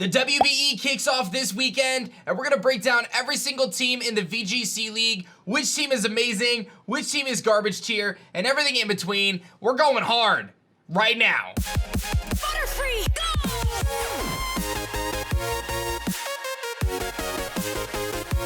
The WBE kicks off this weekend, and we're going to break down every single team in the VGC League, which team is amazing, which team is garbage tier, and everything in between. We're going hard right now. Butterfree, go!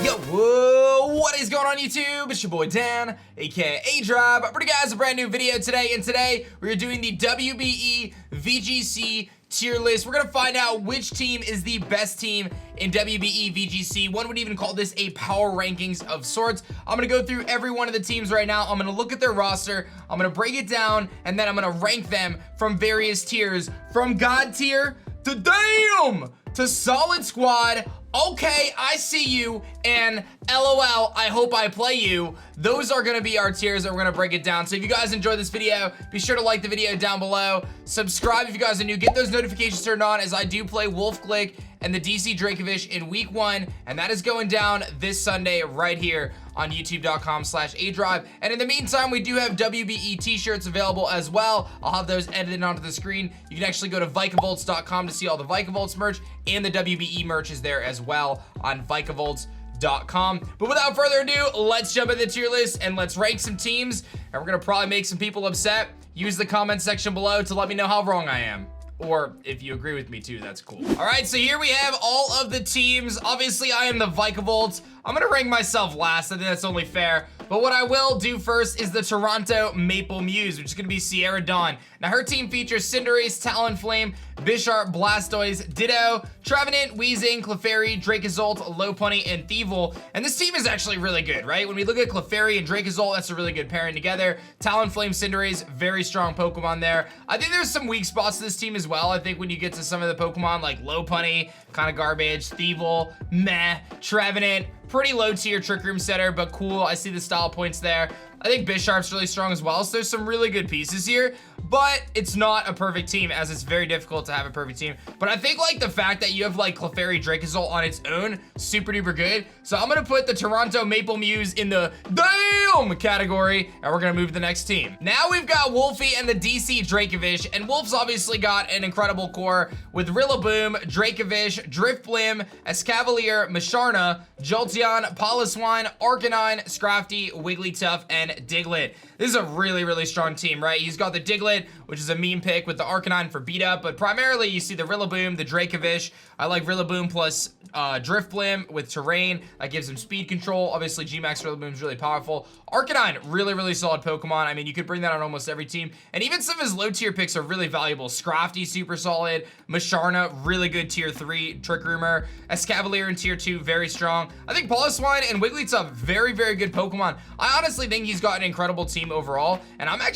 Yo, whoa, what is going on YouTube? It's your boy Dan, aka aDrive. I'm bringing you guys a brand new video today, and today we're doing the WBE VGC tier list. We're gonna find out which team is the best team in WBE VGC. One would even call this a power rankings of sorts. I'm gonna go through every one of the teams right now. I'm gonna look at their roster, I'm gonna break it down, and then I'm gonna rank them from various tiers, from God tier to damn to solid squad. Okay, I see you, and LOL, I hope I play you. Those are gonna be our tiers that we're gonna break it down. So if you guys enjoyed this video, be sure to like the video down below. Subscribe if you guys are new. Get those notifications turned on, as I do play Wolf Glick and the DC Dracovish in week 1, and that is going down this Sunday right here on youtube.com/aDrive. And in the meantime, we do have WBE t-shirts available as well. I'll have those edited onto the screen. You can actually go to Vikavolt.com to see all the Vikavolts merch, and the WBE merch is there as well on Vikavolts.com. But without further ado, let's jump into the tier list and let's rank some teams. And we're gonna probably make some people upset. Use the comment section below to let me know how wrong I am. Or if you agree with me too, that's cool. All right, so here we have all of the teams. Obviously, I am the Vikavolt. I'm gonna rank myself last. I think that's only fair. But what I will do first is the Toronto Maple Muse, which is gonna be Sierra Dawn. Now, her team features Cinderace, Talonflame, Bisharp, Blastoise, Ditto, Trevenant, Weezing, Clefairy, Dracozolt, Lopunny, and Thievul. And this team is actually really good, right? When we look at Clefairy and Dracozolt, that's a really good pairing together. Talonflame, Cinderace, very strong Pokemon there. I think there's some weak spots to this team as well. I think when you get to some of the Pokemon like Lopunny, kind of garbage, Thievul, meh, Trevenant, pretty low tier Trick Room setter, but cool. I see the style points there. I think Bisharp's really strong as well, so there's some really good pieces here, but it's not a perfect team, as it's very difficult to have a perfect team. But I think like the fact that you have like Clefairy, Dracozolt on its own, super duper good. So I'm gonna put the Toronto Maple Muse in the damn category, and we're gonna move to the next team. Now we've got Wolfie and the DC Dracovish, and Wolf's obviously got an incredible core with Rillaboom, Dracovish, Drifblim, Escavalier, Masharna, Jolteon, Poliwhirl, Arcanine, Scrafty, Wigglytuff, and Diglett. This is a really, really strong team, right? He's got the Diglett, which is a meme pick, with the Arcanine for beat up, but primarily you see the Rillaboom, the Dracovish. I like Rillaboom plus Drifblim with terrain. That gives him speed control. Obviously, G-Max Rillaboom is really powerful. Arcanine, really, really solid Pokemon. I mean, you could bring that on almost every team. And even some of his low tier picks are really valuable. Scrafty, super solid. Masharna, really good tier 3. Trick Roomer. Escavalier in tier 2, very strong. I think Poliwhirl and Wigglytuff, very, very good Pokemon. I honestly think he's got an incredible team overall. And I'm gonna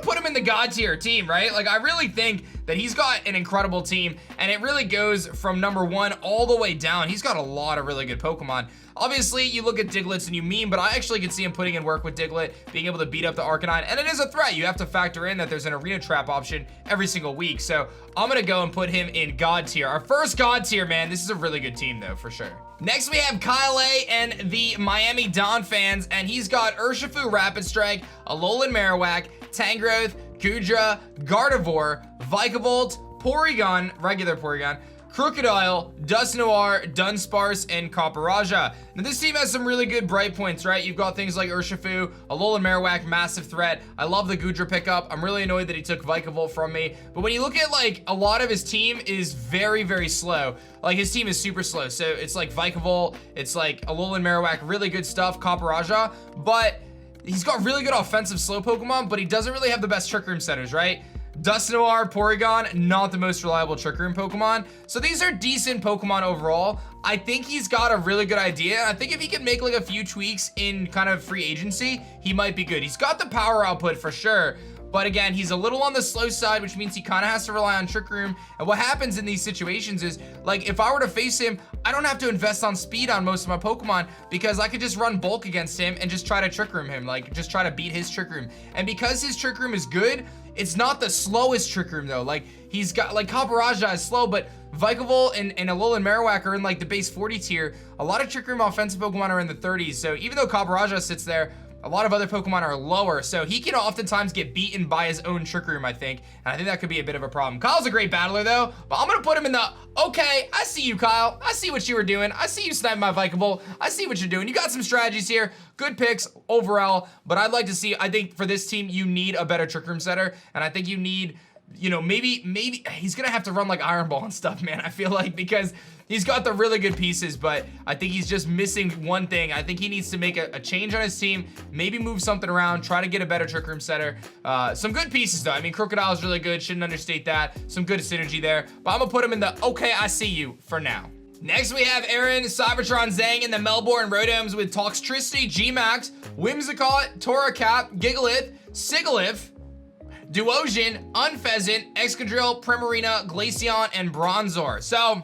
put him in the God tier team, right? Like, I really think that he's got an incredible team, and it really goes from number 1 all the way down. He's got a lot of really good Pokemon. Obviously, you look at Diglett's and you meme, but I actually can see him putting in work with Diglett, being able to beat up the Arcanine, and it is a threat. You have to factor in that there's an arena trap option every single week, so I'm gonna go and put him in God tier. Our first God tier, man. This is a really good team, though, for sure. Next, we have KyleA and the Miami Dawn fans, and he's got Urshifu Rapid Strike, Alolan Marowak, Tangrowth, Goodra, Gardevoir, Vikavolt, Porygon, regular Porygon, Crocodile, Dusknoir, Dunsparce, and Copperajah. Now, this team has some really good bright points, right? You've got things like Urshifu, Alolan Marowak, massive threat. I love the Goodra pickup. I'm really annoyed that he took Vikavolt from me. But when you look at, like, a lot of his team is very, very slow. Like, his team is super slow. So it's like Vikavolt, it's like Alolan Marowak, really good stuff, Copperajah. But he's got really good offensive slow Pokemon, but he doesn't really have the best Trick Room centers, right? Dusknoir, Porygon, not the most reliable Trick Room Pokemon. So these are decent Pokemon overall. I think he's got a really good idea. I think if he can make like a few tweaks in kind of free agency, he might be good. He's got the power output for sure. But again, he's a little on the slow side, which means he kind of has to rely on Trick Room. And what happens in these situations is, like, if I were to face him, I don't have to invest on speed on most of my Pokemon, because I could just run bulk against him and just try to Trick Room him, like, just try to beat his Trick Room. And because his Trick Room is good, it's not the slowest Trick Room, though. Like, he's got, like, Copperajah is slow, but Vikavolt and Alolan Marowak are in, like, the base 40 tier. A lot of Trick Room offensive Pokemon are in the 30s, so even though Copperajah sits there, A lot of other Pokemon are lower, so he can oftentimes get beaten by his own Trick Room, I think, and I think that could be a bit of a problem. Kyle's a great battler, though, but I'm gonna put him in the, okay, I see you, Kyle. I see what you were doing. I see you sniping my Vikable. I see what you're doing. You got some strategies here. Good picks overall, but I'd like to see, I think for this team, you need a better Trick Room setter, and I think you need, you know, maybe he's gonna have to run like Iron Ball and stuff, man. I feel like, because he's got the really good pieces, but I think he's just missing one thing. I think he needs to make a change on his team, maybe move something around, try to get a better Trick Room setter. Some good pieces though. I mean, Crocodile's really good, shouldn't understate that. Some good synergy there, but I'm gonna put him in the, okay, I see you for now. Next, we have Aaron, Cybertron, Zang, and the Melbourne Rotoms with Toxtricity, G-Max, Whimsicott, Torracat, Gigalith, Sigilyph, Duosion, Unpheasant, Excadrill, Primarina, Glaceon, and Bronzor. So,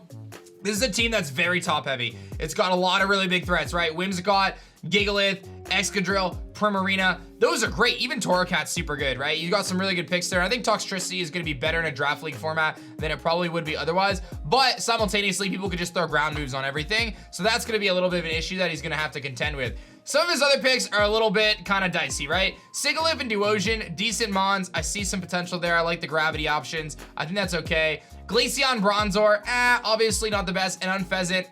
this is a team that's very top heavy. It's got a lot of really big threats, right? Whimsicott, Gigalith, Excadrill, Primarina. Those are great. Even Torracat's super good, right? You got some really good picks there. I think Toxtricity is going to be better in a draft league format than it probably would be otherwise. But simultaneously, people could just throw ground moves on everything. So that's going to be a little bit of an issue that he's going to have to contend with. Some of his other picks are a little bit kind of dicey, right? Sigilyph and Duosion, decent mons. I see some potential there. I like the gravity options. I think that's okay. Glaceon, Bronzor, obviously not the best. And Unpheasant,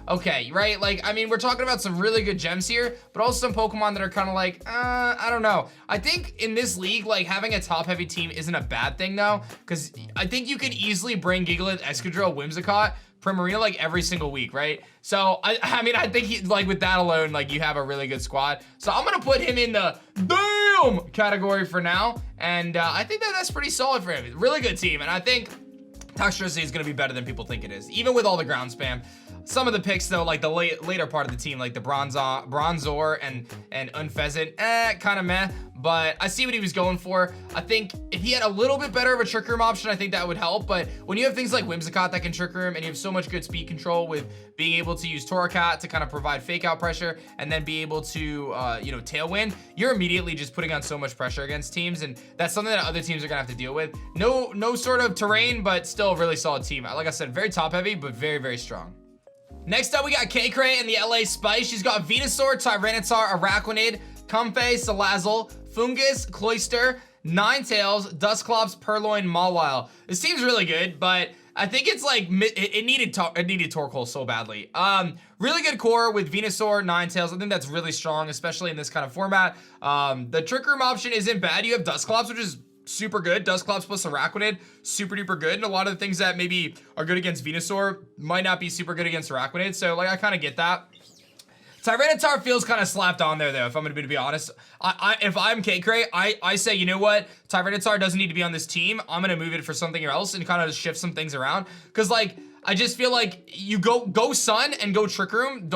okay, right? Like, I mean, we're talking about some really good gems here, but also some Pokemon that are kind of like, I don't know. I think in this league, like, having a top-heavy team isn't a bad thing, though, because I think you can easily bring Gigalith, Excadrill, Whimsicott, Primarina like every single week, right? So I mean, I think he, like with that alone, like you have a really good squad. So I'm gonna put him in the damn category for now, and I think that's pretty solid for him. Really good team, and I think Toxtricity is gonna be better than people think it is, even with all the ground spam. Some of the picks though, like the later part of the team, like the Bronzor and Unpheasant, kind of meh. But I see what he was going for. I think if he had a little bit better of a Trick Room option, I think that would help. But when you have things like Whimsicott that can Trick Room, and you have so much good speed control with being able to use Torracat to kind of provide fake out pressure, and then be able to, you know, Tailwind, you're immediately just putting on so much pressure against teams, and that's something that other teams are gonna have to deal with. No sort of terrain, but still a really solid team. Like I said, very top heavy, but very, very strong. Next up, we got KyleA and the LA Spice. She's got Venusaur, Tyranitar, Araquanid, Comfey, Salazzle, Fungus, Cloyster, Ninetales, Dusclops, Purloin, Mawile. This team's really good, but I think it's like it needed Torkoal so badly. Really good core with Venusaur, Ninetales. I think that's really strong, especially in this kind of format. The Trick Room option isn't bad. You have Dusclops, which is super good. Dusclops plus Araquanid, super duper good. And a lot of the things that maybe are good against Venusaur might not be super good against Araquanid. So like I kind of get that. Tyranitar feels kind of slapped on there though, if I'm gonna be honest. If I'm KyleA, I say, you know what? Tyranitar doesn't need to be on this team. I'm gonna move it for something else and kind of shift some things around. Cause like, I just feel like you go Sun and go Trick Room.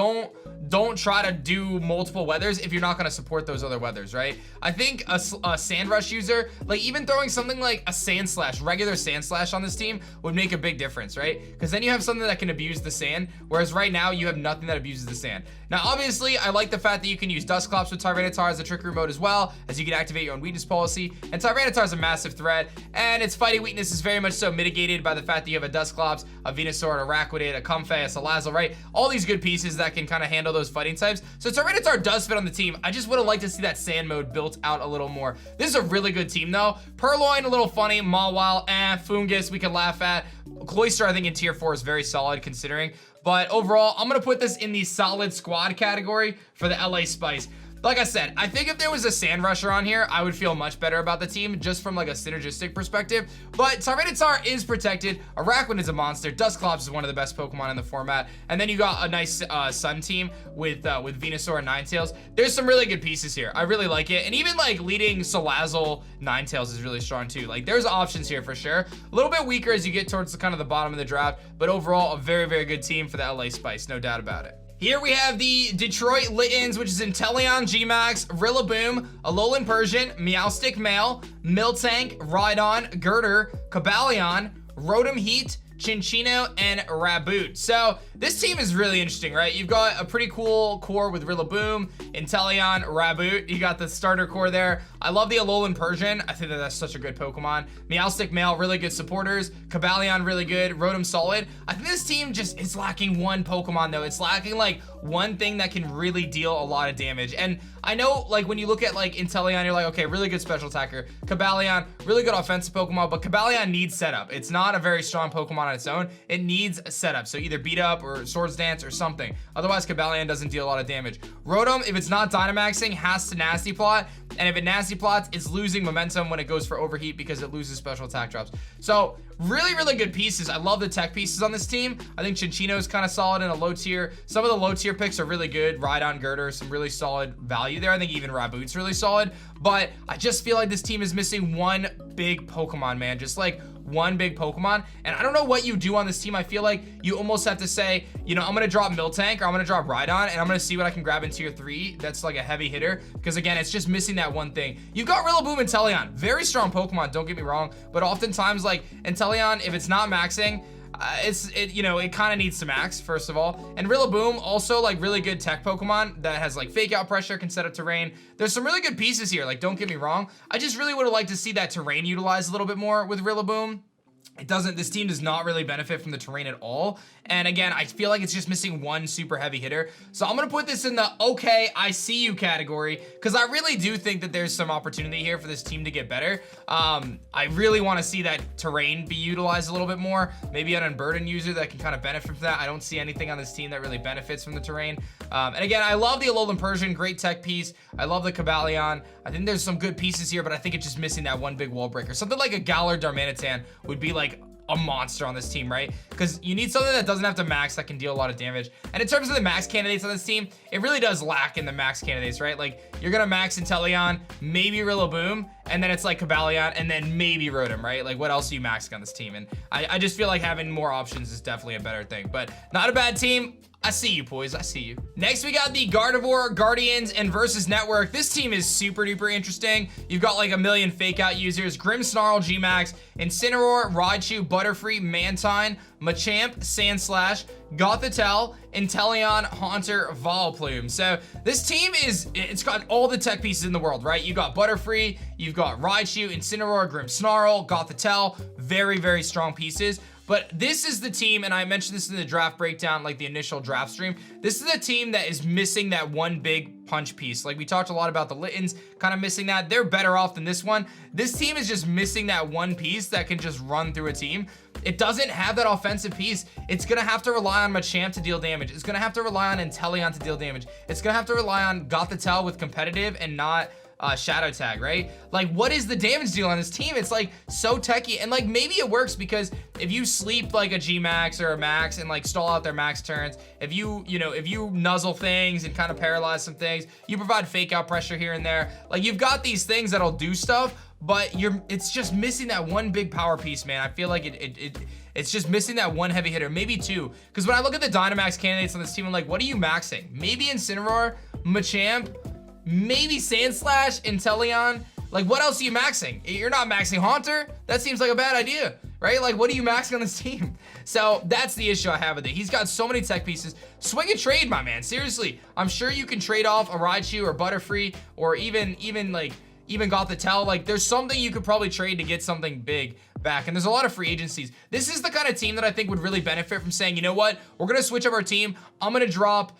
Don't try to do multiple weathers if you're not gonna support those other weathers, right? I think a Sand Rush user, like even throwing something like a Sand Slash, regular Sand Slash on this team would make a big difference, right? Because then you have something that can abuse the sand, whereas right now you have nothing that abuses the sand. Now, obviously, I like the fact that you can use Dusclops with Tyranitar as a Trick Room mode as well, as you can activate your own weakness policy. And Tyranitar is a massive threat, and its fighting weakness is very much so mitigated by the fact that you have a Dusclops, a Venusaur, a Araquanid, a Comfey, a Salazzle, right? All these good pieces that can kind of handle those fighting types. So Tyranitar does fit on the team. I just would have liked to see that sand mode built out a little more. This is a really good team though. Purloin, a little funny. Mawile, Fungus, we can laugh at. Cloyster, I think in tier 4 is very solid considering. But overall, I'm gonna put this in the solid squad category for the LA Spice. Like I said, I think if there was a Sand Rusher on here, I would feel much better about the team, just from like a synergistic perspective. But Tyranitar is protected. Araquanid is a monster. Dusclops is one of the best Pokemon in the format. And then you got a nice Sun team with Venusaur and Ninetales. There's some really good pieces here. I really like it. And even like leading Salazzle, Ninetales is really strong too. Like there's options here for sure. A little bit weaker as you get towards the kind of the bottom of the draft, but overall a very, very good team for the LA Spice, no doubt about it. Here we have the Detroit Littons, which is Inteleon, G-Max, Rillaboom, Alolan Persian, Meowstic Male, Miltank, Rhydon, Girder, Cobalion, Rotom Heat, Chinchino, and Raboot. So this team is really interesting, right? You've got a pretty cool core with Rillaboom, Inteleon, Raboot. You got the starter core there. I love the Alolan Persian. I think that that's such a good Pokemon. Meowstic Male, really good supporters. Cobalion, really good. Rotom, solid. I think this team just is lacking one Pokemon though. It's lacking like one thing that can really deal a lot of damage. And I know like when you look at like Inteleon, you're like, okay, really good special attacker. Cobalion, really good offensive Pokemon, but Cobalion needs setup. It's not a very strong Pokemon on its own. It needs a setup. So either beat up or Swords Dance or something. Otherwise, Cobalion doesn't deal a lot of damage. Rotom, if it's not Dynamaxing, has to Nasty Plot. And if it Nasty Plots, it's losing momentum when it goes for Overheat because it loses special attack drops. So really, really good pieces. I love the tech pieces on this team. I think Chinchino is kind of solid in a low tier. Some of the low tier picks are really good. Rhydon, Girder, some really solid value there. I think even Raboot's really solid. But I just feel like this team is missing one big Pokemon, man. Just like one big Pokemon. And I don't know what you do on this team. I feel like you almost have to say, you know, I'm going to drop Miltank or I'm going to drop Rhydon and I'm going to see what I can grab in tier 3. That's like a heavy hitter. Because again, it's just missing that one thing. You've got Rillaboom and Inteleon. Very strong Pokemon, don't get me wrong. But oftentimes, like, Inteleon, if it's not maxing, it kind of needs to max, first of all. And Rillaboom, also like really good tech Pokemon that has like fake out pressure, can set up terrain. There's some really good pieces here, like don't get me wrong. I just really would have liked to see that terrain utilized a little bit more with Rillaboom. This team does not really benefit from the terrain at all. And again, I feel like it's just missing one super heavy hitter. So I'm gonna put this in the okay, I see you category, because I really do think that there's some opportunity here for this team to get better. I really want to see that terrain be utilized a little bit more. Maybe an Unburdened user that can kind of benefit from that. I don't see anything on this team that really benefits from the terrain. And again, I love the Alolan Persian, great tech piece. I love the Cobalion. I think there's some good pieces here, but I think it's just missing that one big wall breaker. Something like a Galar Darmanitan would be like a monster on this team, right? Because you need something that doesn't have to max, that can deal a lot of damage. And in terms of the max candidates on this team, it really does lack in the max candidates, right? Like, you're gonna max Inteleon, maybe Rillaboom, and then it's like Cobalion, and then maybe Rotom, right? Like, what else are you maxing on this team? And I just feel like having more options is definitely a better thing. But not a bad team. I see you, boys. I see you. Next, we got the Gardevoir Guardians and Versus Network. This team is super duper interesting. You've got like a million fake out users. Grimmsnarl, Gmax, Incineroar, Raichu, Butterfree, Mantine, Machamp, Sandslash, Gothitelle, Inteleon, Haunter, Vileplume. So this team it's got all the tech pieces in the world, right? You've got Butterfree, you've got Raichu, Incineroar, Grimmsnarl, Gothitelle. Very, very strong pieces. But this is the team, and I mentioned this in the draft breakdown, like the initial draft stream. This is a team that is missing that one big punch piece. Like we talked a lot about the Littons, kind of missing that. They're better off than this one. This team is just missing that one piece that can just run through a team. It doesn't have that offensive piece. It's gonna have to rely on Machamp to deal damage. It's gonna have to rely on Inteleon to deal damage. It's gonna have to rely on Gothitelle with competitive and not Shadow Tag, right? Like, what is the damage deal on this team? It's like so techy, and like maybe it works because if you sleep like a G-Max or a Max and like stall out their max turns, if you nuzzle things and kind of paralyze some things, you provide fake out pressure here and there. Like, you've got these things that'll do stuff, but it's just missing that one big power piece, man. I feel like it's just missing that one heavy hitter, maybe two. Because when I look at the Dynamax candidates on this team, I'm like, what are you maxing? Maybe Incineroar, Machamp, maybe Sandslash, Inteleon. Like, what else are you maxing? You're not maxing Haunter. That seems like a bad idea, right? Like, what are you maxing on this team? So that's the issue I have with it. He's got so many tech pieces. Swing and trade, my man. Seriously, I'm sure you can trade off a Raichu or Butterfree or even Gothitelle. Like, there's something you could probably trade to get something big back. And there's a lot of free agencies. This is the kind of team that I think would really benefit from saying, you know what? We're going to switch up our team. I'm going to drop,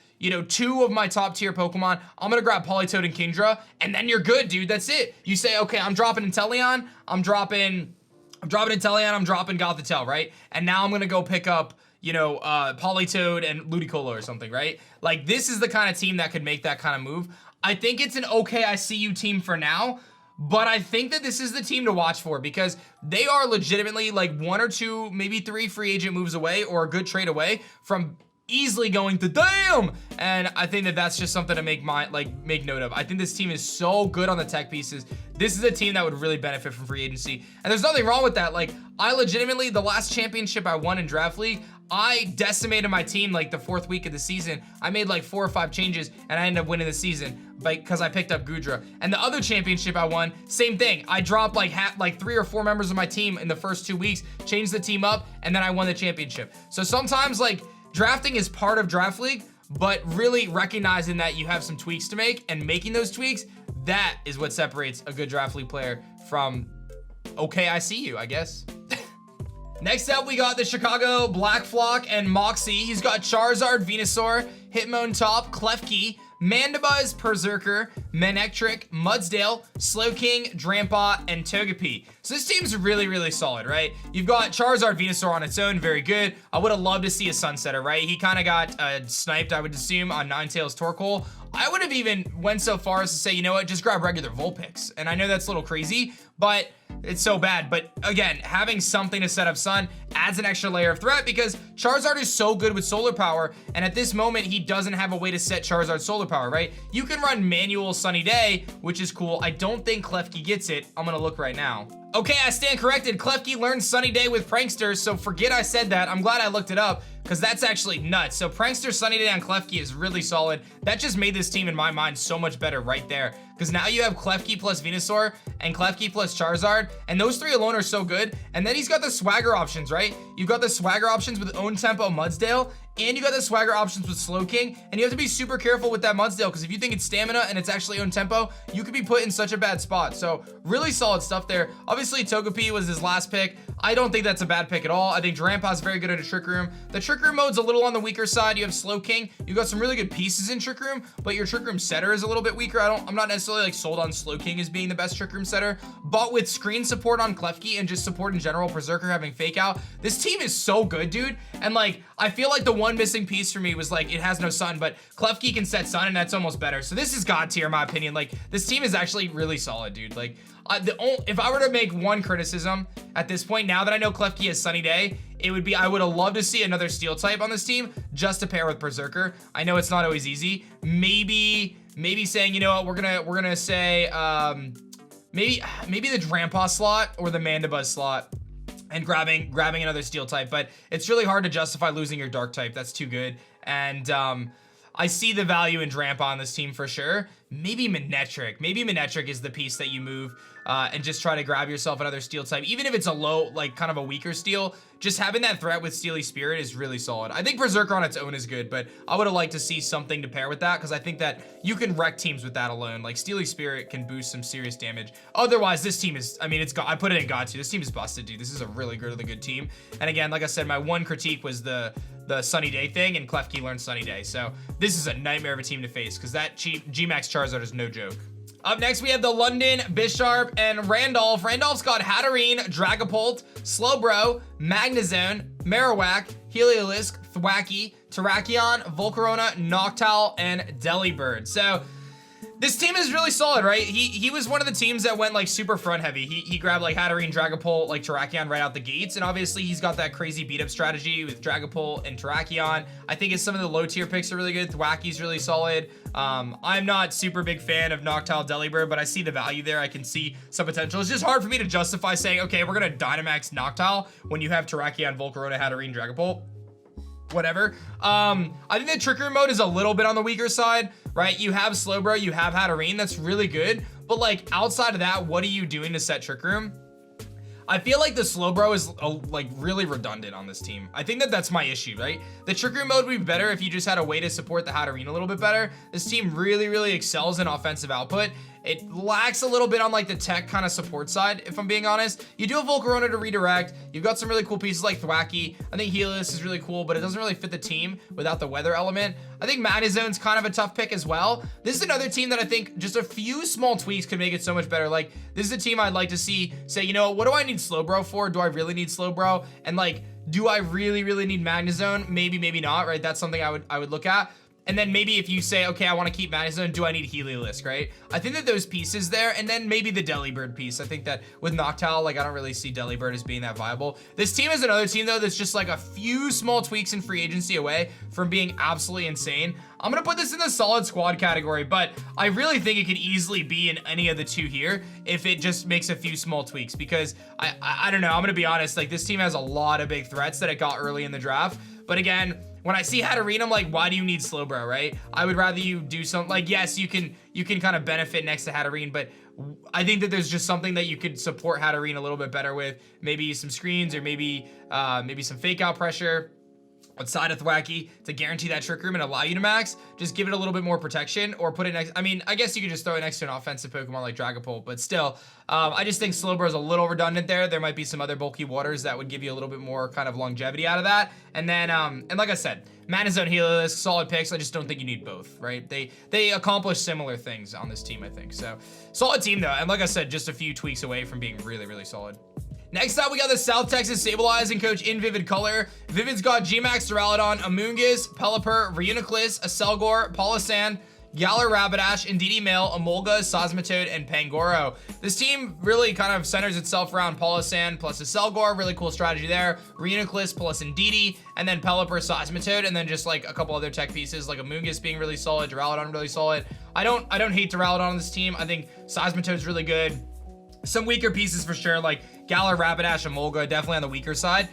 two of my top tier Pokemon. I'm going to grab Politoed and Kingdra, and then you're good, dude. That's it. You say, okay, I'm dropping Inteleon. I'm dropping Inteleon. I'm dropping Gothitelle, right? And now I'm going to go pick up, Politoed and Ludicolo or something, right? Like, this is the kind of team that could make that kind of move. I think it's an okay, I see you team for now, but I think that this is the team to watch for because they are legitimately like 1 or 2, maybe 3 free agent moves away or a good trade away from easily going to damn. And I think that that's just something to make note of. I think this team is so good on the tech pieces. This is a team that would really benefit from free agency. And there's nothing wrong with that. Like, I legitimately, the last championship I won in Draft League, I decimated my team like the 4th week of the season. I made like 4 or 5 changes and I ended up winning the season because I picked up Goodra. And the other championship I won, same thing. I dropped like 3 or 4 members of my team in the first 2 weeks, changed the team up, and then I won the championship. So sometimes like drafting is part of Draft League, but really recognizing that you have some tweaks to make and making those tweaks, that is what separates a good Draft League player from, okay, I see you, I guess. Next up, we got the Chicago Black Flock and Moxie. He's got Charizard, Venusaur, Hitmon Top, Klefki, Mandibuzz, Berserker, Manectric, Mudsdale, Slowking, Drampa, and Togepi. So this team's really, really solid, right? You've got Charizard, Venusaur on its own, very good. I would have loved to see a Sunsetter, right? He kind of got sniped, I would assume, on Ninetales Torkoal. I would have even went so far as to say, you know what, just grab regular Vulpix. And I know that's a little crazy, but it's so bad. But again, having something to set up Sun adds an extra layer of threat because Charizard is so good with solar power, and at this moment, he doesn't have a way to set Charizard solar power, right? You can run manual Sunny Day, which is cool. I don't think Klefki gets it. I'm gonna look right now. Okay, I stand corrected. Klefki learned Sunny Day with Prankster, so forget I said that. I'm glad I looked it up, because that's actually nuts. So Prankster Sunny Day on Klefki is really solid. That just made this team, in my mind, so much better right there. Because now you have Klefki plus Venusaur and Klefki plus Charizard, and those 3 alone are so good. And then he's got the swagger options, right? You've got the swagger options with Own Tempo Mudsdale, and you got the swagger options with Slowking, and you have to be super careful with that Mudsdale, because if you think it's stamina and it's actually Own Tempo, you could be put in such a bad spot. So really solid stuff there. Obviously, Togepi was his last pick. I don't think that's a bad pick at all. I think Drampa's very good at a Trick Room. The Trick Room mode's a little on the weaker side. You have Slowking. You've got some really good pieces in Trick Room, but your Trick Room setter is a little bit weaker. I'm not necessarily like sold on Slowking as being the best Trick Room setter, but with screen support on Klefki and just support in general, Berserker having Fake Out, this team is so good, dude. And like, I feel like the one missing piece for me was like, it has no Sun, but Klefki can set Sun, and that's almost better. So this is God tier, in my opinion. Like, this team is actually really solid, dude. Like, if I were to make one criticism at this point, now that I know Klefki has Sunny Day, it would be, I would have loved to see another Steel type on this team just to pair with Berserker. I know it's not always easy. Maybe saying, you know what, we're gonna say maybe the Drampa slot or the Mandibuzz slot, and grabbing another Steel type, but it's really hard to justify losing your Dark type. That's too good. And I see the value in Drampa on this team for sure. Maybe Manectric. Maybe Manectric is the piece that you move and just try to grab yourself another Steel type. Even if it's a low, like kind of a weaker Steel, just having that threat with Steely Spirit is really solid. I think Berserker on its own is good, but I would have liked to see something to pair with that, because I think that you can wreck teams with that alone. Like, Steely Spirit can boost some serious damage. Otherwise, this team is, I mean, I put it in God tier. This team is busted, dude. This is a really good team. And again, like I said, my one critique was the Sunny Day thing, and Klefki learned Sunny Day. So this is a nightmare of a team to face, because that G-Max Charizard is no joke. Up next, we have the London, Bisharp, and Randolph. Randolph's got Hatterene, Dragapult, Slowbro, Magnezone, Marowak, Heliolisk, Thwackey, Terrakion, Volcarona, Noctowl, and Delibird. So this team is really solid, right? He was one of the teams that went like super front heavy. He grabbed like Hatterene, Dragapult, like Terrakion right out the gates, and obviously he's got that crazy beat up strategy with Dragapult and Terrakion. I think some of the low tier picks are really good. Thwacky's really solid. I'm not super big fan of Noctowl, Delibird, but I see the value there. I can see some potential. It's just hard for me to justify saying, okay, we're gonna Dynamax Noctowl when you have Terrakion, Volcarona, Hatterene, Dragapult. Whatever. I think the Trick Room mode is a little bit on the weaker side, right? You have Slowbro, you have Hatterene, that's really good. But like, outside of that, what are you doing to set Trick Room? I feel like the Slowbro is like really redundant on this team. I think that's my issue, right? The Trick Room mode would be better if you just had a way to support the Hatterene a little bit better. This team really excels in offensive output. It lacks a little bit on like the tech kind of support side, if I'm being honest. You do have Volcarona to redirect. You've got some really cool pieces like Thwackey. I think Helios is really cool, but it doesn't really fit the team without the weather element. I think Magnezone's kind of a tough pick as well. This is another team that I think just a few small tweaks could make it so much better. Like, this is a team I'd like to see say, you know, what do I need Slowbro for? Do I really need Slowbro? And like, do I really need Magnezone? Maybe not, right? That's something I would look at. And then maybe if you say, okay, I want to keep Magnezone, do I need Heliolisk, right? I think that those pieces there, and then maybe the Delibird piece. I think that with Noctowl, like, I don't really see Delibird as being that viable. This team is another team, though, that's just like a few small tweaks in free agency away from being absolutely insane. I'm going to put this in the solid squad category, but I really think it could easily be in any of the two here if it just makes a few small tweaks, because I don't know. I'm going to be honest, like, this team has a lot of big threats that it got early in the draft. But again, when I see Hatterene, I'm like, why do you need Slowbro, right? I would rather you do something like, yes, you can kind of benefit next to Hatterene, but I think that there's just something that you could support Hatterene a little bit better with. Maybe some screens or maybe some fake out pressure outside of Thwacky to guarantee that Trick Room and allow you to max. Just give it a little bit more protection or put it next. I mean, I guess you could just throw it next to an offensive Pokemon like Dragapult, but still, I just think Slowbro is a little redundant there. There might be some other bulky waters that would give you a little bit more kind of longevity out of that. And then, and like I said, Mana Zone, Heliolisk, solid picks. I just don't think you need both, right? They accomplish similar things on this team, I think. So, solid team though. And like I said, just a few tweaks away from being really, really solid. Next up, we got the South Texas Sableyes Coach in Vivid Color. Vivid's got Gmax, Duraludon, Amoonguss, Pelipper, Reuniclus, Acelgor, Palossand, Galar Rapidash, Indeedee Male, Emolga, Sosmatoad, and Pangoro. This team really kind of centers itself around Palossand plus Acelgor, really cool strategy there. Reuniclus plus Indeedee, and then Pelipper, Sosmatoad, and then just like a couple other tech pieces like Amoonguss being really solid, Duraludon really solid. I don't hate Duraludon on this team. I think Sosmatoad's really good. Some weaker pieces for sure, like Galar, Rapidash, Emolga, definitely on the weaker side.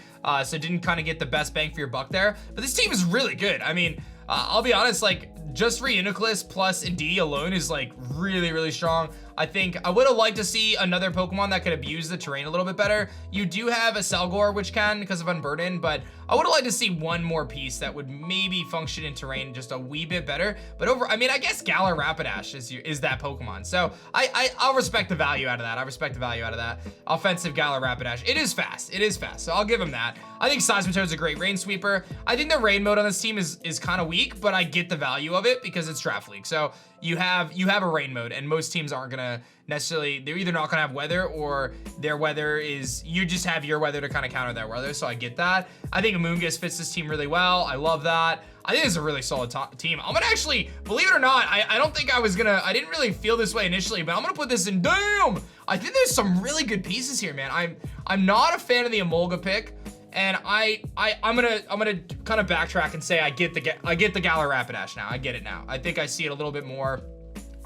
So didn't kind of get the best bang for your buck there. But this team is really good. I mean, I'll be honest, like just Reuniclus plus Indeedee alone is like really, really strong. I think I would have liked to see another Pokemon that could abuse the terrain a little bit better. You do have a Acelgor, which can because of Unburden, but I would have liked to see one more piece that would maybe function in terrain just a wee bit better. But I mean, I guess Galar Rapidash is that Pokemon. So I'll respect the value out of that. I respect the value out of that. Offensive Galar Rapidash. It is fast. It is fast. So I'll give him that. I think Seismitoad's a great Rain Sweeper. I think the Rain mode on this team is kind of weak, but I get the value of it because it's Draft League. So you have a Rain mode, and most teams aren't gonna necessarily, they're either not gonna have weather or their weather is, you just have your weather to kind of counter their weather. So I get that. I think Amoonguss fits this team really well. I love that. I think it's a really solid team. I'm gonna actually, believe it or not, I don't think I didn't really feel this way initially, but I'm gonna put this in, damn! I think there's some really good pieces here, man. I'm not a fan of the Emolga pick. And I'm gonna kind of backtrack and say I get the Galar Rapidash now. I get it now. I think I see it a little bit more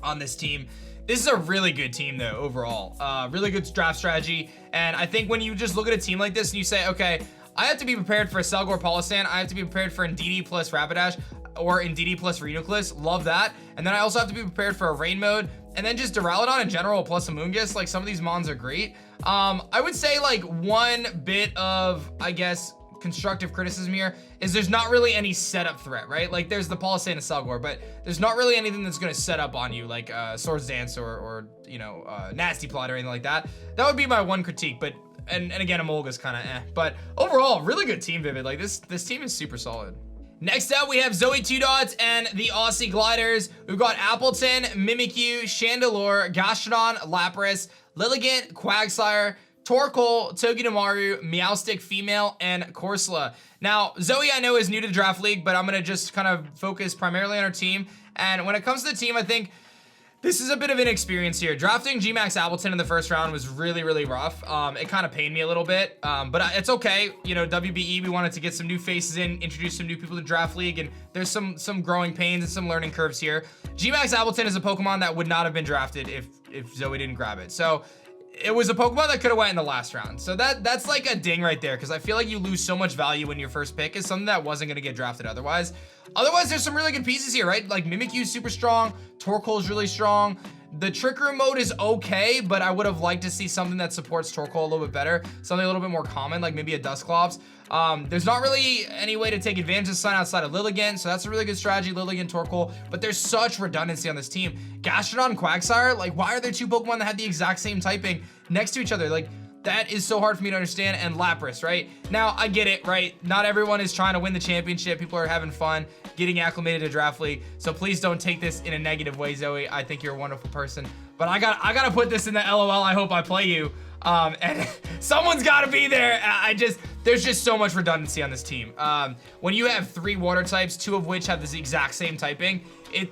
on this team. This is a really good team though overall. Really good draft strategy. And I think when you just look at a team like this and you say, okay, I have to be prepared for a Acelgor Palossand. I have to be prepared for Indeedee plus Rapidash or Indeedee plus Reuniclus. Love that. And then I also have to be prepared for a Rain mode. And then just Duraludon in general plus Amoonguss. Like some of these mons are great. I would say like one bit of, I guess, constructive criticism here is there's not really any setup threat, right? Like there's the Palossand and Acelgor, but there's not really anything that's gonna set up on you like Swords Dance or you know, Nasty Plot or anything like that. That would be my one critique, but and again, Emolga's kind of eh. But overall, really good team, Vivid. Like this team is super solid. Next up, we have Zoe Two Dots and the Aussie Gliders. We've got Appleton, Mimikyu, Chandelure, Gastrodon, Lapras, Lilligant, Quagsire, Torkoal, Togedemaru, Meowstic Female, and Corsola. Now, Zoe I know is new to the Draft League, but I'm gonna just kind of focus primarily on her team. And when it comes to the team, I think this is a bit of inexperience here. Drafting Gmax Appleton in the first round was really, really rough. It kind of pained me a little bit, but it's okay. You know, WBE, we wanted to get some new faces in, introduce some new people to Draft League, and there's some growing pains and some learning curves here. Gmax Appleton is a Pokemon that would not have been drafted if Zoe didn't grab it. So it was a Pokemon that could have went in the last round. So that's like a ding right there, because I feel like you lose so much value when your first pick is something that wasn't gonna get drafted otherwise. Otherwise, there's some really good pieces here, right? Like Mimikyu's super strong, Torkoal's really strong. The Trick Room mode is okay, but I would have liked to see something that supports Torkoal a little bit better. Something a little bit more common, like maybe a Dusclops. There's not really any way to take advantage of Sun outside of Lilligant, so that's a really good strategy, Lilligant, Torkoal, but there's such redundancy on this team. Gastrodon, Quagsire, like why are there two Pokemon that have the exact same typing next to each other? Like that is so hard for me to understand. And Lapras, right? Now, I get it, right? Not everyone is trying to win the championship. People are having fun, getting acclimated to Draft League. So please don't take this in a negative way, Zoe. I think you're a wonderful person. But I gotta put this in the LOL, I hope I play you. And someone's gotta be there. There's just so much redundancy on this team. When you have 3 water types, 2 of which have the exact same typing,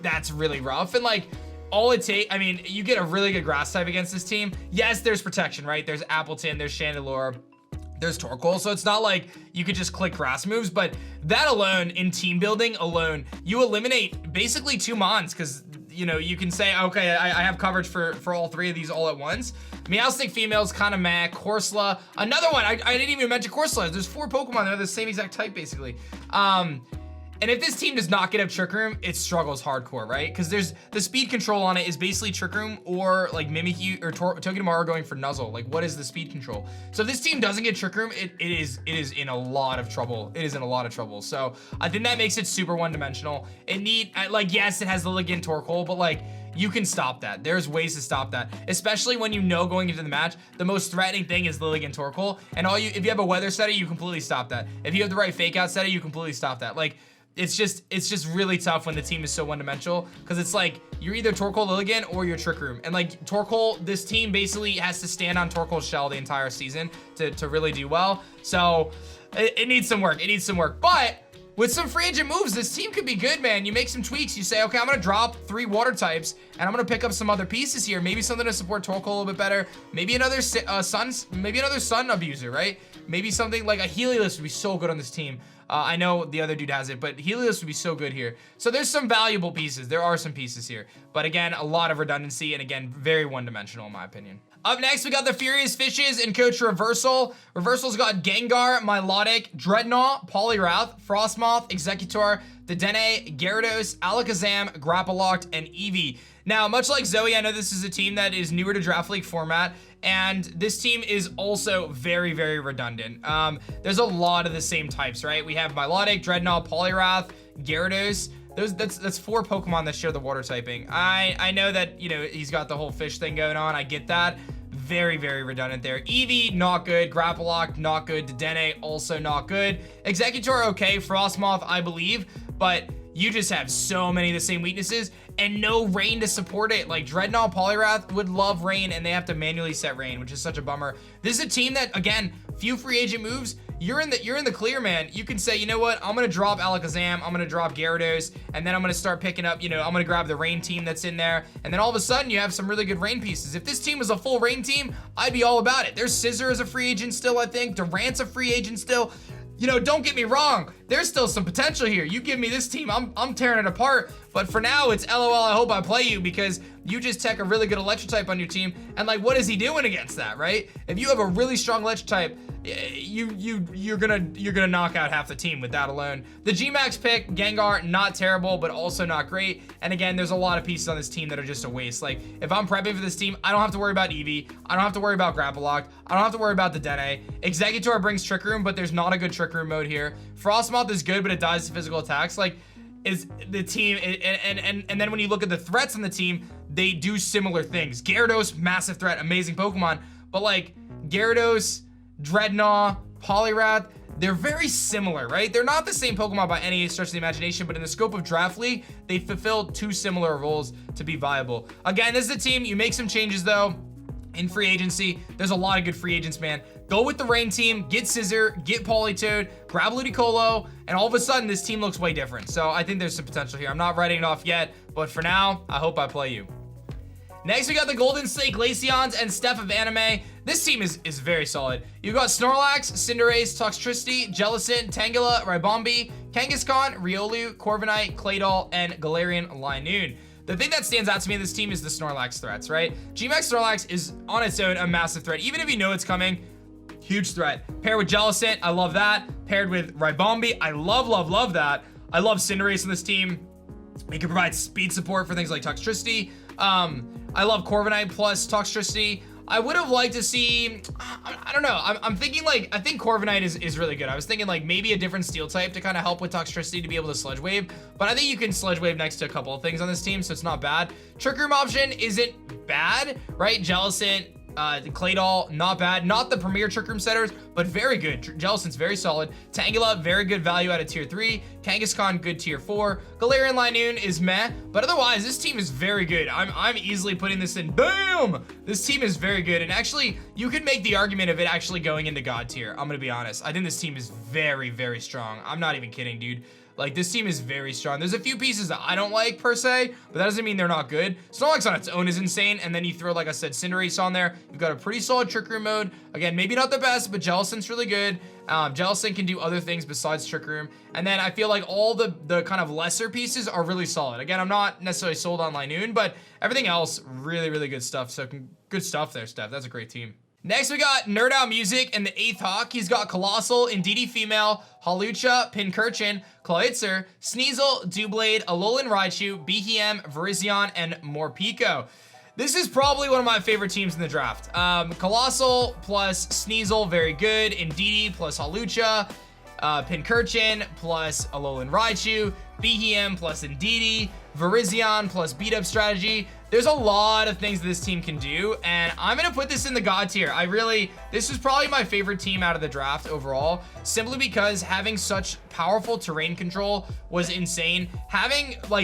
that's really rough. And like, all it takes, I mean, you get a really good grass type against this team. Yes, there's protection, right? There's Appleton, there's Chandelure, there's Torkoal, so it's not like you could just click grass moves, but that alone, in team building alone, you eliminate basically 2 mons, because you know, you can say, okay, I have coverage for all 3 of these all at once. Meowstic female's kind of meh. Corsola, another one. I didn't even mention Corsola. There's 4 Pokemon. They're the same exact type, basically. And if this team does not get up Trick Room, it struggles hardcore, right? Because there's the speed control on it is basically Trick Room or like Mimikyu or Togedemaru going for Nuzzle. Like, what is the speed control? So if this team doesn't get Trick Room, it is in a lot of trouble. It is in a lot of trouble. So I think that makes it super one-dimensional. Like, yes, it has the Ligand Torkoal, but like, you can stop that. There's ways to stop that, especially when you know going into the match, the most threatening thing is Lilligant Torkoal. And if you have a weather setter, you completely stop that. If you have the right fake out setter, you completely stop that. Like, it's just really tough when the team is so one-dimensional, because it's like you're either Torkoal Lilligant or you're Trick Room. And like Torkoal, this team basically has to stand on Torkoal's shell the entire season to really do well. So it needs some work. It needs some work. But with some free agent moves, this team could be good, man. You make some tweaks. You say, okay, I'm gonna drop 3 water types, and I'm gonna pick up some other pieces here. Maybe something to support Torkoal a little bit better. Maybe another Sun abuser, right? Maybe something like a Helios would be so good on this team. I know the other dude has it, but Helios would be so good here. So there's some valuable pieces. There are some pieces here. But again, a lot of redundancy, and again, very one-dimensional in my opinion. Up next, we got the Furious Fishes and Coach Reversal. Reversal's got Gengar, Milotic, Dreadnought, Poliwrath, Frostmoth, Executor, Dedenne, Gyarados, Alakazam, Grapploct, and Eevee. Now, much like Zoe, I know this is a team that is newer to Draft League format, and this team is also very, very redundant. There's a lot of the same types, right? We have Milotic, Dreadnought, Poliwrath, Gyarados. That's 4 Pokemon that share the water typing. I know that, you know, he's got the whole fish thing going on. I get that. Very, very redundant there. Eevee, not good. Grapploct, not good. Dedenne, also not good. Executor, okay. Frostmoth, I believe. But you just have so many of the same weaknesses and no rain to support it. Like Dreadnought, Poliwrath would love rain, and they have to manually set rain, which is such a bummer. This is a team that, again, few free agent moves. You're in the clear, man. You can say, you know what? I'm gonna drop Alakazam. I'm gonna drop Gyarados, and then I'm gonna start picking up. You know, I'm gonna grab the rain team that's in there, and then all of a sudden you have some really good rain pieces. If this team was a full rain team, I'd be all about it. There's Scissor as a free agent still, I think. Durant's a free agent still. You know, don't get me wrong. There's still some potential here. You give me this team, I'm tearing it apart. But for now, it's LOL, I hope I play you, because you just tech a really good electric type on your team, and like, what is he doing against that, right? If you have a really strong electric type, you're gonna knock out half the team with that alone. The G-Max pick, Gengar, not terrible, but also not great. And again, there's a lot of pieces on this team that are just a waste. Like, if I'm prepping for this team, I don't have to worry about Eevee. I don't have to worry about Grapploct. I don't have to worry about the Dedenne. Executor brings Trick Room, but there's not a good Trick Room mode here. Frostmoth is good, but it dies to physical attacks. Like, is the team, and then when you look at the threats on the team, they do similar things. Gyarados, massive threat, amazing Pokemon, but like Gyarados, Dreadnought, Poliwrath, they're very similar, right? They're not the same Pokemon by any stretch of the imagination, but in the scope of Draft League, they fulfill 2 similar roles to be viable. Again, this is a team, you make some changes though. In free agency, there's a lot of good free agents, man. Go with the rain team, get Scissor, get Politoed, grab Ludicolo, and all of a sudden this team looks way different. So I think there's some potential here. I'm not writing it off yet, but for now, I hope I play you. Next, we got the Golden Slate Glaceons and Steph of Anime. This team is very solid. You've got Snorlax, Cinderace, Toxtricity, Jellicent, Tangela, Ribombee, Kangaskhan, Riolu, Corviknight, Claydol, and Galarian Linoone. The thing that stands out to me in this team is the Snorlax threats, right? G-Max Snorlax is on its own a massive threat. Even if you know it's coming, huge threat. Paired with Jellicent, I love that. Paired with Ribombee, I love that. I love Cinderace on this team. It can provide speed support for things like Toxtricity. I love Corviknight plus Toxtricity. I would have liked to see, I don't know, I'm thinking like, I think Corviknight is really good. I was thinking like maybe a different steel type to kind of help with Toxtricity to be able to Sludge Wave, but I think you can Sludge Wave next to a couple of things on this team, so it's not bad. Trick Room option isn't bad, right? Jellicent, Claydol, not bad. Not the premier Trick Room setters, but very good. Jellicent's very solid. Tangela, very good value out of tier 3. Kangaskhan, good tier 4. Galarian Linoone is meh, but otherwise, this team is very good. I'm easily putting this in. Boom! This team is very good, and actually, you could make the argument of it actually going into God tier. I'm gonna be honest. I think this team is very, very strong. I'm not even kidding, dude. Like, this team is very strong. There's a few pieces that I don't like per se, but that doesn't mean they're not good. Snorlax on its own is insane, and then you throw, like I said, Cinderace on there. You've got a pretty solid Trick Room mode. Again, maybe not the best, but Jellicent's really good. Jellicent can do other things besides Trick Room. And then I feel like all the kind of lesser pieces are really solid. Again, I'm not necessarily sold on Linoone, but everything else, really, really good stuff. So good stuff there, Steph. That's a great team. Next, we got NerdOutMusic and the 8th Hawk. He's got Colossal, Indeedee Female, Hawlucha, Pincurchin, Clawitzer, Sneasel, Doublade, Alolan Raichu, Behem, Virizion, and Morpeko. This is probably one of my favorite teams in the draft. Colossal plus Sneasel, very good. Indeedee plus Hawlucha, Pincurchin plus Alolan Raichu, Behem plus Indeedee, Virizion plus beat up strategy. There's a lot of things this team can do, and I'm gonna put this in the God tier. This was probably my favorite team out of the draft overall, simply because having such powerful terrain control was insane.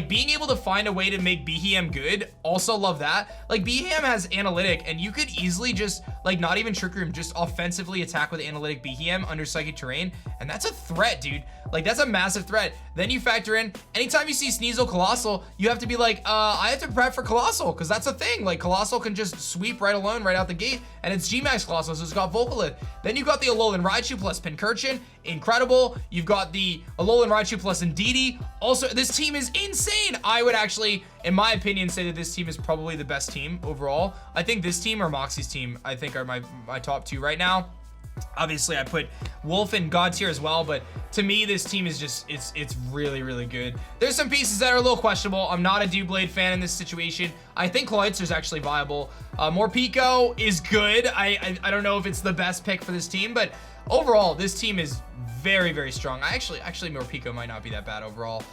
Being able to find a way to make Behem good, also love that. Like, Behem has analytic, and you could easily just, like, not even Trick Room, just offensively attack with analytic Behem under psychic terrain, and that's a threat, dude. Like, that's a massive threat. Then you factor in, anytime you see Sneasel Colossal, you have to be like, I have to prep for Colossal, because that's a thing. Like, Colossal can just sweep right out the gate, and it's G-Max Colossal, so it's got Vocalith. Then you've got the Alolan Raichu plus Pincurchin, incredible. You've got the Alolan Raichu plus Indeedee. Also, this team is insane. I would actually, in my opinion, say that this team is probably the best team overall. I think this team or Moxie's team, I think, are my top two right now. Obviously, I put Wolf in God tier as well, but to me, this team is just, it's really, really good. There's some pieces that are a little questionable. I'm not a Doublade fan in this situation. I think Clawitzer's actually viable. Morpeko is good. I don't know if it's the best pick for this team, but overall, this team is very, very strong. Actually, Morpeko might not be that bad overall.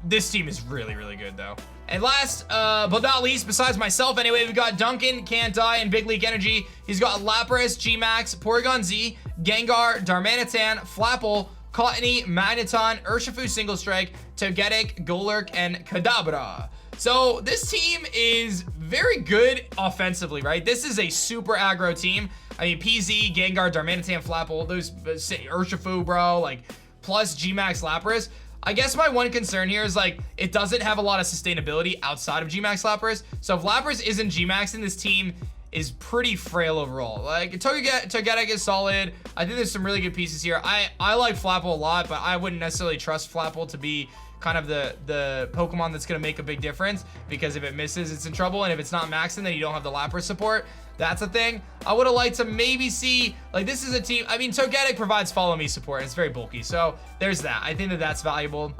This team is really, really good, though. And last, but not least, besides myself anyway, we've got Duncan, Can't Die, and Big League Energy. He's got Lapras, G-Max, Porygon Z, Gengar, Darmanitan, Flapple, Cottony, Magneton, Urshifu Single Strike, Togetic, Golurk, and Kadabra. So this team is very good offensively, right? This is a super aggro team. I mean, PZ, Gengar, Darmanitan, Flapple, those Urshifu, bro, like, plus G-Max Lapras. I guess my one concern here is, like, it doesn't have a lot of sustainability outside of G-Max Lapras. So if Lapras isn't G-Max, then this team is pretty frail overall. Like, Togetic is solid. I think there's some really good pieces here. I like Flapple a lot, but I wouldn't necessarily trust Flapple to be kind of the Pokemon that's going to make a big difference, because if it misses, it's in trouble, and if it's not maxing, then you don't have the Lapras support. That's a thing. I would have liked to maybe see, like, this is a team, I mean, Togetic provides Follow Me support, and it's very bulky, so there's that. I think that that's valuable.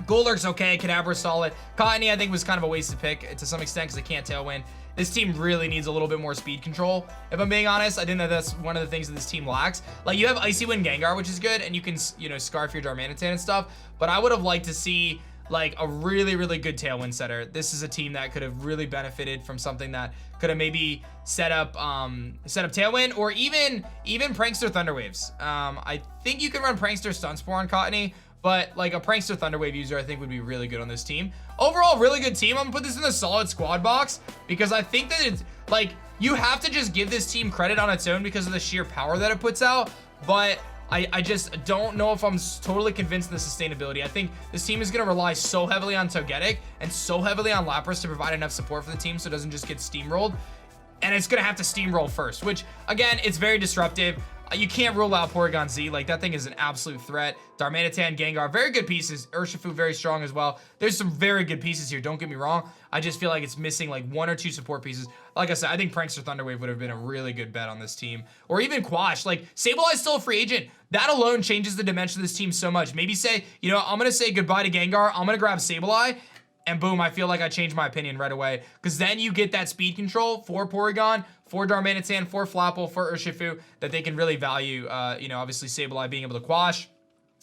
Golurk's okay, Kadabra's solid. Cottony, I think, was kind of a wasted pick to some extent, because it can't Tailwind. This team really needs a little bit more speed control, if I'm being honest. I think that that's one of the things that this team lacks. Like, you have Icy Wind Gengar, which is good, and you can, you know, Scarf your Darmanitan and stuff, but I would have liked to see, like, a really, really good Tailwind setter. This is a team that could have really benefited from something that could have maybe set up Tailwind, or even Prankster Thunderwaves. I think you can run Prankster Stunspore on Cottony, but, like, a Prankster Thunderwave user, I think, would be really good on this team. Overall, really good team. I'm gonna put this in the solid squad box, because I think that it's, like, you have to just give this team credit on its own because of the sheer power that it puts out, but I just don't know if I'm totally convinced in the sustainability. I think this team is going to rely so heavily on Togetic and so heavily on Lapras to provide enough support for the team so it doesn't just get steamrolled. And it's going to have to steamroll first, which, again, it's very disruptive. You can't rule out Porygon Z. Like, that thing is an absolute threat. Darmanitan, Gengar, very good pieces. Urshifu, very strong as well. There's some very good pieces here, don't get me wrong. I just feel like it's missing, like, one or two support pieces. Like I said, I think Prankster Thunderwave would have been a really good bet on this team. Or even Quash. Like, Sableye's still a free agent. That alone changes the dimension of this team so much. Maybe say, you know, I'm going to say goodbye to Gengar. I'm going to grab Sableye. And boom, I feel like I changed my opinion right away. Because then you get that speed control for Porygon, for Darmanitan, for Flapple, for Urshifu, that they can really value, you know, obviously Sableye being able to Quash,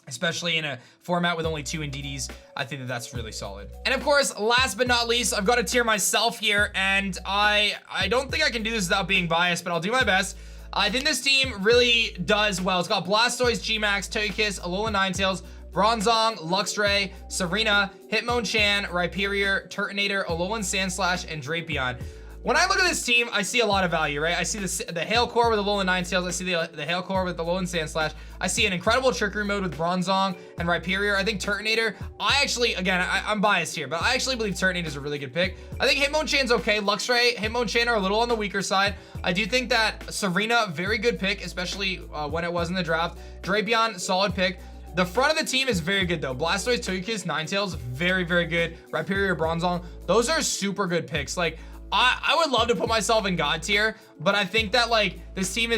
especially in a format with only 2 Indeedees. I think that that's really solid. And of course, last but not least, I've got to tier myself here, and I don't think I can do this without being biased, but I'll do my best. I think this team really does well. It's got Blastoise, G-Max, Togekiss, Alolan Ninetales, Bronzong, Luxray, Serena, Hitmonchan, Rhyperior, Turtonator, Alolan Sandslash, and Drapion. when I look at this team, I see a lot of value, right? I see the Hail Core with the Alolan Ninetales. I see the Hail Core with the Alolan Sandslash. I see an incredible Trickery mode with Bronzong and Rhyperior. I think Turtonator, I'm biased here, but I actually believe Turtonator is a really good pick. I think Hitmonchan's okay. Luxray, Hitmonchan are a little on the weaker side. I do think that Serena, very good pick, especially when it was in the draft. Drapion, solid pick. The front of the team is very good though. Blastoise, Togekiss, Ninetales, very, very good. Rhyperior, Bronzong, those are super good picks. Like, I would love to put myself in God tier, but I think that like this team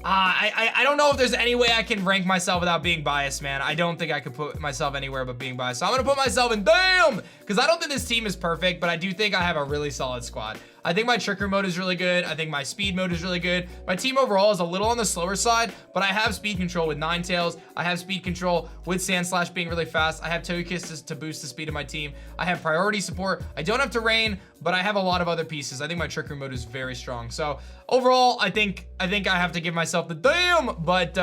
I don't know if there's any way I can rank myself without being biased, man. I don't think I could put myself anywhere but being biased. So I'm gonna put myself in damn, because I don't think this team is perfect, but I do think I have a really solid squad. I think my Trickery mode is really good. I think my speed mode is really good. My team overall is a little on the slower side, but I have speed control with Ninetales. I have speed control with Sandslash being really fast. I have Togekiss to boost the speed of my team. I have priority support. I don't have Terrain, but I have a lot of other pieces. I think my Trickery mode is very strong. So overall, I think I have to give myself the damn, but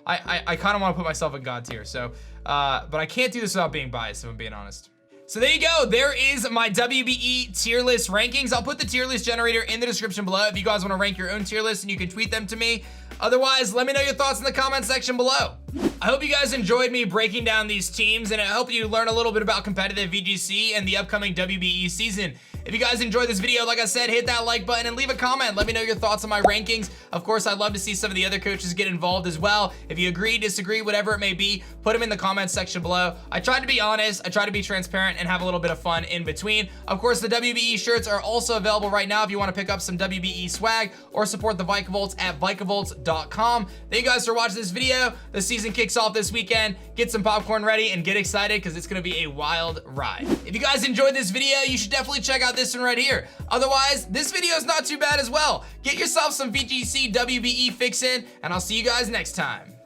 I kind of want to put myself in God tier. So, but I can't do this without being biased, if I'm being honest. So there you go. There is my WBE tier list rankings. I'll put the tier list generator in the description below if you guys want to rank your own tier list, and you can tweet them to me. Otherwise, let me know your thoughts in the comment section below. I hope you guys enjoyed me breaking down these teams, and I hope you learn a little bit about competitive VGC and the upcoming WBE season. If you guys enjoyed this video, like I said, hit that like button and leave a comment. Let me know your thoughts on my rankings. Of course, I'd love to see some of the other coaches get involved as well. If you agree, disagree, whatever it may be, put them in the comments section below. I tried to be honest, I tried to be transparent, and have a little bit of fun in between. Of course, the WBE shirts are also available right now if you want to pick up some WBE swag or support the Vicavolts at vicavolts.com. Thank you guys for watching this video. The season kicks off this weekend. Get some popcorn ready and get excited because it's going to be a wild ride. If you guys enjoyed this video, you should definitely check out this one right here. Otherwise, this video is not too bad as well. Get yourself some VGC WBE fix in, and I'll see you guys next time.